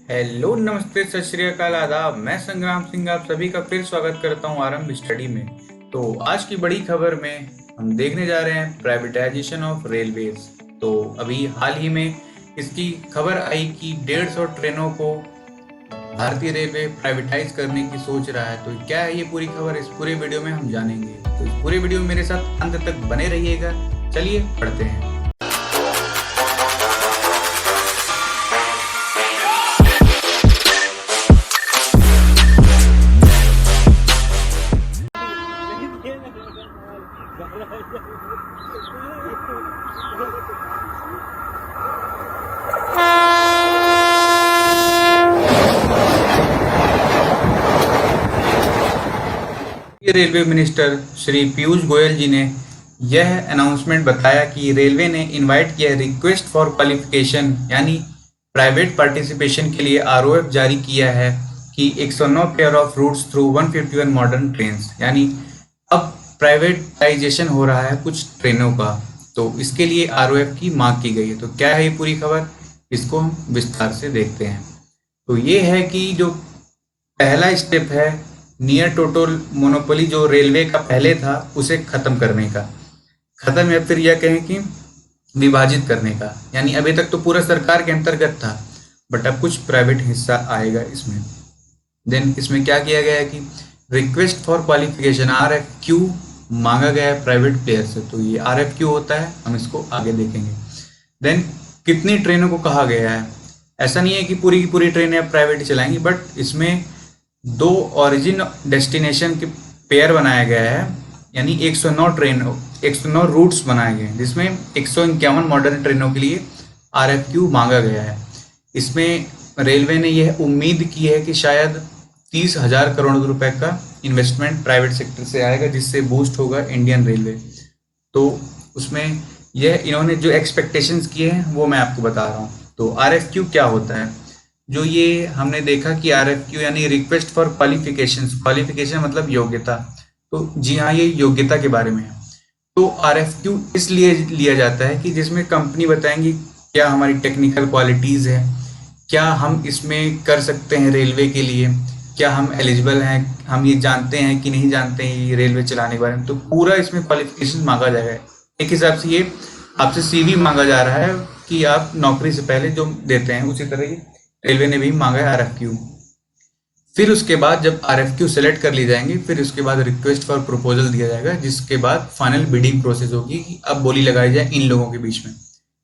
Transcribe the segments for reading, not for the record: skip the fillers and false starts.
Hello, नमस्ते, सत श्री अकाल, आदाब। मैं संग्राम सिंह आप सभी का फिर स्वागत करता हूं आरंभ स्टडी में। तो आज की बड़ी खबर में हम देखने जा रहे हैं प्राइवेटाइजेशन ऑफ रेलवेज। तो अभी हाल ही में इसकी खबर आई कि 150 ट्रेनों को भारतीय रेलवे प्राइवेटाइज करने की सोच रहा है। तो क्या है ये पूरी खबर, इस पूरे वीडियो में हम जानेंगे। तो इस पूरे वीडियो में मेरे साथ अंत तक बने रहिएगा। चलिए पढ़ते हैं। रेलवे मिनिस्टर श्री पीयूष गोयल जी ने यह अनाउंसमेंट बताया कि रेलवे ने इनवाइट किया रिक्वेस्ट फॉर क्वालिफिकेशन यानी प्राइवेट पार्टिसिपेशन के लिए आरओएफ जारी किया है कि 109 pair of routes through 151 modern trains, यानी अब प्राइवेटाइजेशन हो रहा है कुछ ट्रेनों का। तो इसके लिए आरओएफ की मांग की गई है। तो क्या है ये पूरी खबर, इसको हम विस्तार से देखते हैं। तो ये है कि जो पहला स्टेप है नियर टोटल मोनोपोली, जो रेलवे का पहले था उसे खत्म करने का, खत्म या फिर यह कहें कि विभाजित करने का। यानी अभी तक तो पूरा सरकार के अंतर्गत था, बट अब कुछ प्राइवेट हिस्सा आएगा इसमें। देन इसमें क्या किया गया है कि रिक्वेस्ट फॉर क्वालिफिकेशन RFQ मांगा गया है प्राइवेट प्लेयर से। तो ये RFQ होता है, हम इसको आगे देखेंगे। देन कितनी ट्रेनों को कहा गया है, ऐसा नहीं है कि पूरी की पूरी ट्रेनें अब प्राइवेट चलाएंगी, बट इसमें 2 ओरिजिन डेस्टिनेशन के पेयर बनाया गया है, यानी 109 रूट्स बनाए गए हैं, जिसमें 151 मॉडर्न ट्रेनों के लिए RFQ मांगा गया है। इसमें रेलवे ने यह उम्मीद की है कि शायद 30,000 करोड़ रुपए का इन्वेस्टमेंट प्राइवेट सेक्टर से आएगा, जिससे बूस्ट होगा इंडियन रेलवे। तो उसमें यह इन्होंने जो एक्सपेक्टेशंस किए हैं वो मैं आपको बता रहा हूँ। तो RFQ क्या होता है, जो ये हमने देखा कि RFQ यानी रिक्वेस्ट फॉर क्वालिफिकेशन मतलब योग्यता। तो जी हाँ, ये योग्यता के बारे में है। तो RFQ इसलिए लिया जाता है कि जिसमें कंपनी बताएंगी क्या हमारी टेक्निकल क्वालिटीज है, क्या हम इसमें कर सकते हैं रेलवे के लिए, क्या हम एलिजिबल हैं, हम ये जानते हैं कि नहीं जानते हैं ये रेलवे चलाने के बारे में। तो पूरा इसमें क्वालिफिकेशन मांगा जाएगा। एक हिसाब से ये आपसे CV मांगा जा रहा है कि आप नौकरी से पहले जो देते हैं, उसी तरह ये रेलवे ने भी मांगा है RFQ। फिर उसके बाद जब RFQ सेलेक्ट कर ली जाएंगे, फिर उसके बाद रिक्वेस्ट फॉर प्रपोजल दिया जाएगा, जिसके बाद फाइनल बिडिंग प्रोसेस होगी कि अब बोली लगाई जाए इन लोगों के बीच में।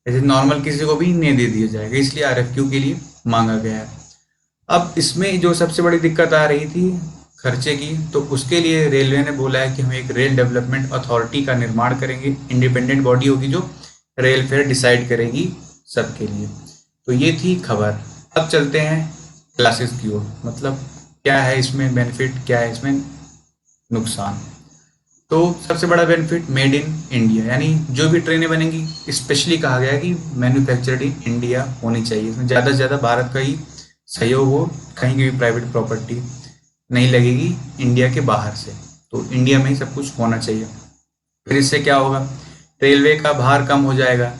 ऐसे नॉर्मल किसी को भी नहीं दे दिया जाएगा, इसलिए RFQ के लिए मांगा गया है। अब इसमें जो सबसे बड़ी दिक्कत आ रही थी खर्चे की, तो उसके लिए रेलवे ने बोला है कि हम एक रेल डेवलपमेंट अथॉरिटी का निर्माण करेंगे। इंडिपेंडेंट बॉडी होगी जो रेल फेयर डिसाइड करेगी सबके लिए। तो ये थी खबर। अब चलते हैं क्लासेस की ओर, मतलब क्या है इसमें बेनिफिट, क्या है इसमें नुकसान। तो सबसे बड़ा बेनिफिट मेड इन इंडिया, यानी जो भी ट्रेनें बनेंगी स्पेशली कहा गया है कि मैन्युफैक्चर्ड इन इंडिया होनी चाहिए। इसमें ज़्यादा से ज़्यादा भारत का ही सहयोग हो, कहीं की भी प्राइवेट प्रॉपर्टी नहीं लगेगी इंडिया के बाहर से। तो इंडिया में ही सब कुछ होना चाहिए। फिर इससे क्या होगा, रेलवे का भार कम हो जाएगा।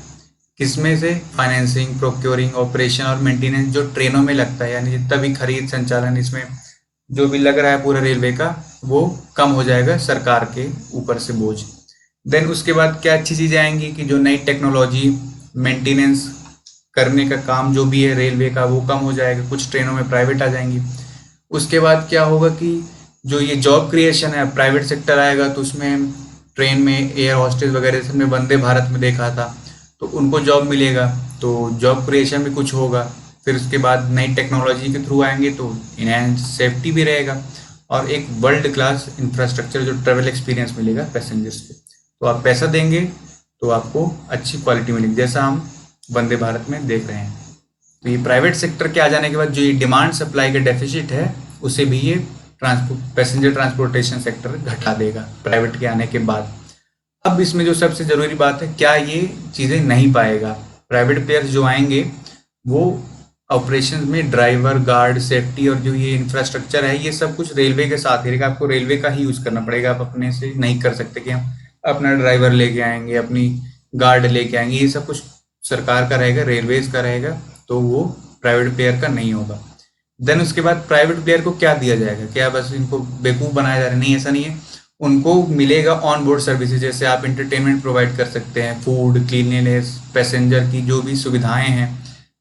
किसमें से, फाइनेंसिंग, प्रोक्योरिंग, ऑपरेशन और मेंटेनेंस जो ट्रेनों में लगता है, यानी जितना भी खरीद संचालन इसमें जो भी लग रहा है पूरा रेलवे का, वो कम हो जाएगा सरकार के ऊपर से बोझ। देन उसके बाद क्या अच्छी चीज़ें आएंगी कि जो नई टेक्नोलॉजी, मेंटेनेंस करने का काम जो भी है रेलवे का, वो कम हो जाएगा, कुछ ट्रेनों में प्राइवेट आ जाएंगी। उसके बाद क्या होगा कि जो ये जॉब क्रिएशन है, प्राइवेट सेक्टर आएगा तो उसमें ट्रेन में एयर हॉस्टेस वगैरह सबने वंदे भारत में देखा था, तो उनको जॉब मिलेगा, तो जॉब क्रिएशन भी कुछ होगा। फिर उसके बाद नई टेक्नोलॉजी के थ्रू आएंगे तो इनहेंस सेफ्टी भी रहेगा, और एक वर्ल्ड क्लास इंफ्रास्ट्रक्चर जो ट्रेवल एक्सपीरियंस मिलेगा पैसेंजर्स को। तो आप पैसा देंगे तो आपको अच्छी क्वालिटी मिलेगी, जैसा हम वंदे भारत में देख रहे हैं। तो ये प्राइवेट सेक्टर के आ जाने के बाद जो ये डिमांड सप्लाई का डेफिसिट है, उसे भी ये पैसेंजर ट्रांसपोर्टेशन सेक्टर घटा देगा प्राइवेट के आने के बाद। अब इसमें जो सबसे ज़रूरी बात है, क्या ये चीज़ें नहीं पाएगा। प्राइवेट प्लेयर्स जो आएंगे वो ऑपरेशन में ड्राइवर, गार्ड, सेफ्टी और जो ये इंफ्रास्ट्रक्चर है, ये सब कुछ रेलवे के साथ ही रहेगा। आपको रेलवे का ही यूज़ करना पड़ेगा, आप अपने से नहीं कर सकते कि हम अपना ड्राइवर लेके आएंगे, अपनी गार्ड लेके आएंगे। ये सब कुछ सरकार का रहेगा, रेलवेज का रहेगा, तो वो प्राइवेट प्लेयर का नहीं होगा। देन उसके बाद प्राइवेट प्लेयर को क्या दिया जाएगा, क्या बस इनको बेवकूफ़ बनाया जा रहा है? नहीं, ऐसा नहीं है। उनको मिलेगा ऑन बोर्ड सर्विसेज, जैसे आप इंटरटेनमेंट प्रोवाइड कर सकते हैं, फूड, क्लीनलीनेस, पैसेंजर की जो भी सुविधाएं हैं,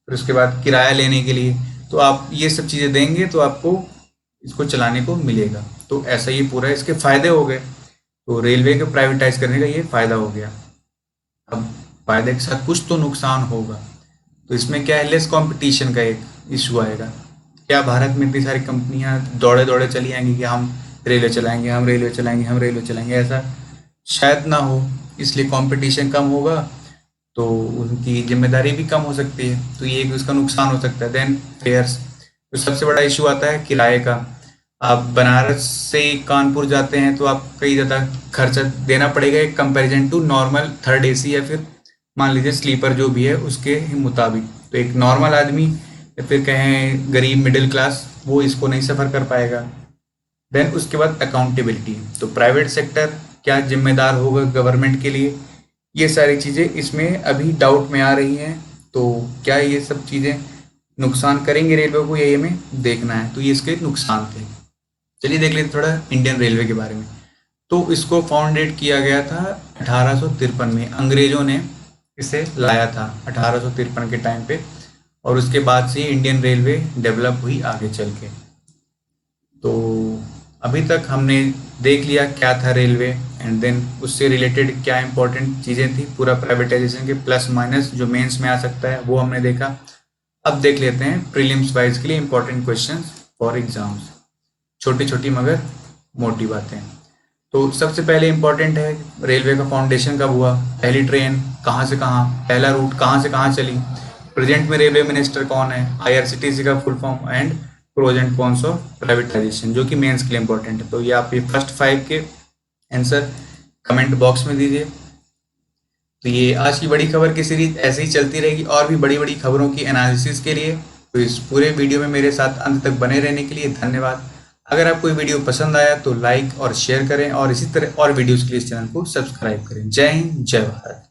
फिर उसके बाद किराया लेने के लिए, तो आप ये सब चीज़ें देंगे तो आपको इसको चलाने को मिलेगा। तो ऐसा ये पूरा इसके फायदे हो गए। तो रेलवे को प्राइवेटाइज करने का ये फायदा हो गया। अब फायदे के साथ कुछ तो नुकसान होगा, तो इसमें क्या है, लेस कंपटीशन का एक इशू आएगा। क्या भारत में इतनी सारी कंपनियां दौड़े दौड़े चली आएंगी कि हम रेलवे चलाएंगे, हम रेलवे चलाएंगे, हम रेलवे चलाएंगे? ऐसा शायद ना हो, इसलिए कंपटीशन कम होगा, तो उनकी जिम्मेदारी भी कम हो सकती है, तो ये एक उसका नुकसान हो सकता है। देन फेयर्स, तो सबसे बड़ा इशू आता है किराए का। आप बनारस से कानपुर जाते हैं तो आप कई ज़्यादा खर्चा देना पड़ेगा एक comparison to normal third AC या फिर मान लीजिए स्लीपर जो भी है उसके मुताबिक। तो एक नॉर्मल आदमी या फिर कहें गरीब मिडिल क्लास, वो इसको नहीं सफ़र कर पाएगा। देन उसके बाद अकाउंटेबिलिटी, तो प्राइवेट सेक्टर क्या जिम्मेदार होगा गवर्नमेंट के लिए, ये सारी चीज़ें इसमें अभी डाउट में आ रही हैं। तो क्या ये सब चीज़ें नुकसान करेंगे रेलवे को, यही हमें देखना है। तो ये इसके नुकसान थे। चलिए देख लेते थोड़ा इंडियन रेलवे के बारे में। तो इसको फाउंडेड किया गया था 1853 में, अंग्रेजों ने इसे लाया था 1853 के टाइम पे, और उसके बाद से इंडियन रेलवे डेवलप हुई आगे चल के। तो अभी तक हमने देख लिया क्या था रेलवे, एंड देन उससे रिलेटेड क्या इंपॉर्टेंट चीज़ें थी, पूरा प्राइवेटाइजेशन के प्लस माइनस जो मेंस में आ सकता है वो हमने देखा। अब देख लेते हैं प्रीलिम्स वाइज के लिए इंपॉर्टेंट क्वेश्चंस फॉर एग्जाम्स, छोटी छोटी मगर मोटी बातें। तो सबसे पहले इंपॉर्टेंट है रेलवे का फाउंडेशन कब हुआ, पहली ट्रेन कहाँ से कहाँ, पहला रूट कहाँ से कहाँ चली, प्रेजेंट में रेलवे मिनिस्टर कौन है, आईआरसीटीसी का full form, and pros and cons of privatisation, जो कि मेंस के लिए इंपॉर्टेंट है। तो ये आप ये फर्स्ट 5 के आंसर कमेंट बॉक्स में दीजिए। तो ये आज की बड़ी खबर की सीरीज ऐसे ही चलती रहेगी, और भी बड़ी बड़ी खबरों की एनालिसिस के लिए। तो इस पूरे वीडियो में मेरे साथ अंत तक बने रहने के लिए धन्यवाद। अगर आपको ये वीडियो पसंद आया तो लाइक और शेयर करें, और इसी तरह और वीडियोस के लिए इस चैनल को सब्सक्राइब करें। जय हिंद, जय भारत।